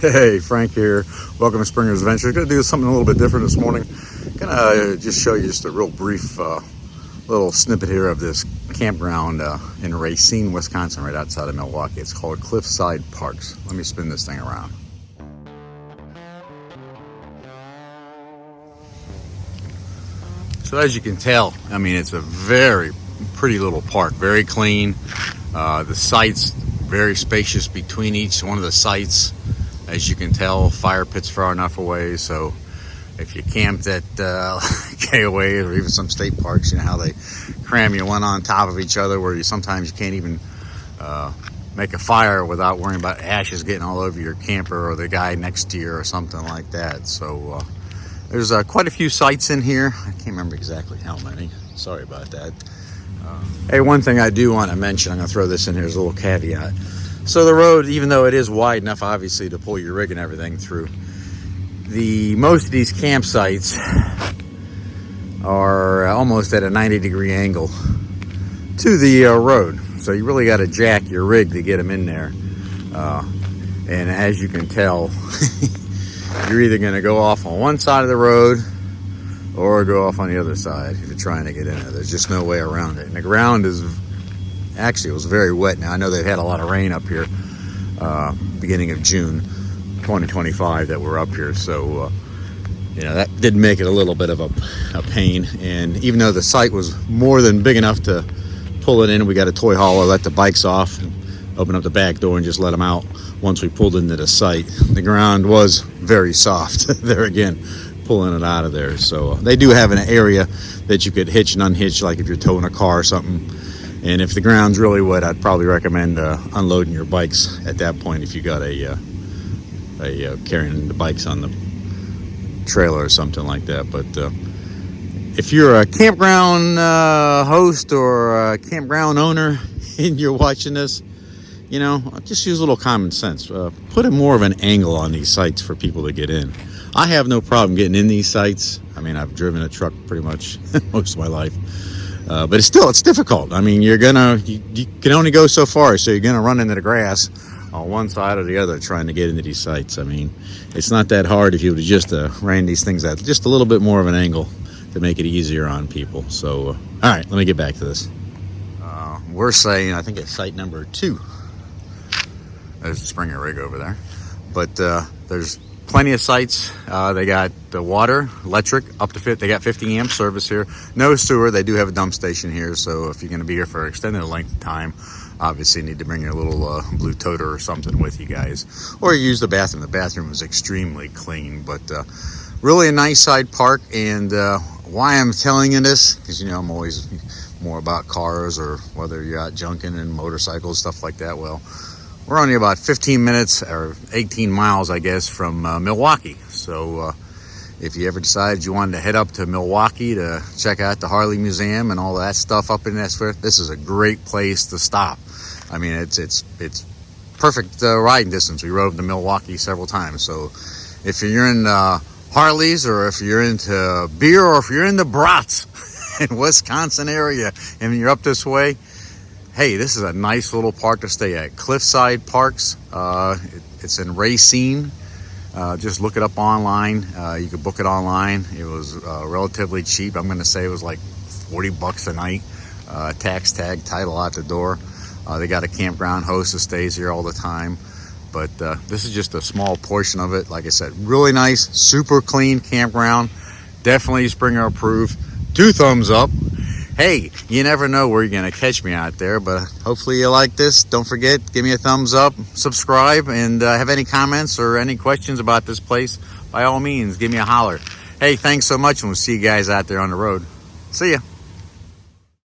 Hey, Frank here. Welcome to Springer's Adventures. Going to do something a little bit different this morning. Going to just show you just a real brief little snippet here of this campground in Racine, Wisconsin, right outside of Milwaukee. It's called Cliffside Parks. Let me spin this thing around. So as you can tell, I mean, it's a very pretty little park, very clean. The sites very spacious between each one of the sites. As you can tell, fire pit's far enough away, so if you camped at KOA or even some state parks, you know how they cram you one on top of each other, where you sometimes you can't even make a fire without worrying about ashes getting all over your camper or the guy next to you or something like that. So there's quite a few sites in here. I can't remember exactly how many. Sorry about that. Hey, one thing I do want to mention, I'm going to throw this in here as a little caveat. So the road, even though it is wide enough, obviously, to pull your rig and everything through, most of these campsites are almost at a 90-degree angle to the road. So you really got to jack your rig to get them in there. And as you can tell, you're either going to go off on one side of the road or go off on the other side if you're trying to get in there. There's just no way around it. And the ground is, actually, it was very wet. Now, I know they've had a lot of rain up here beginning of June 2025 that we're up here. So, you know, that did make it a little bit of a pain. And even though the site was more than big enough to pull it in, we got a toy hauler, let the bikes off, and open up the back door and just let them out once we pulled into the site. The ground was very soft there again, pulling it out of there. So they do have an area that you could hitch and unhitch, like if you're towing a car or something. And if the ground's really wet, I'd probably recommend unloading your bikes at that point if you got a carrying the bikes on the trailer or something like that. But if you're a campground host or a campground owner and you're watching this, you know, just use a little common sense. Put a more of an angle on these sites for people to get in. I have no problem getting in these sites. I mean, I've driven a truck pretty much most of my life. But it's difficult. I mean, you can only go so far, so you're gonna run into the grass on one side or the other trying to get into these sites. I mean, it's not that hard if you would just ran these things at just a little bit more of an angle to make it easier on people. So, all right, let me get back to this. We're saying, I think it's site number 2. There's the Springer rig over there. But there's plenty of sites. They got the water, electric, up to they got 50 amp service here. No sewer. They do have a dump station here. So if you're going to be here for an extended length of time, obviously you need to bring your little blue toter or something with you guys. Or you use the bathroom. The bathroom is extremely clean. But really a nice side park. And why I'm telling you this, because, you know, I'm always more about cars or whether you're out junking and motorcycles, stuff like that. Well, we're only about 15 minutes or 18 miles, I guess, from Milwaukee. So if you ever decided you wanted to head up to Milwaukee to check out the Harley Museum and all that stuff up in that, this is a great place to stop. I mean, it's perfect riding distance. We rode to Milwaukee several times. So if you're in Harleys, or if you're into beer, or if you're into brats in Wisconsin area and you're up this way, hey, this is a nice little park to stay at. Cliffside Parks. It's in Racine. Just look it up online. You can book it online. It was relatively cheap. I'm going to say it was like $40 a night. Tax tag, title out the door. They got a campground host that stays here all the time. But this is just a small portion of it. Like I said, really nice, super clean campground. Definitely Springer approved. 2 thumbs up. Hey, you never know where you're going to catch me out there, but hopefully you like this. Don't forget, give me a thumbs up, subscribe, and have any comments or any questions about this place, by all means, give me a holler. Hey, thanks so much, and we'll see you guys out there on the road. See ya.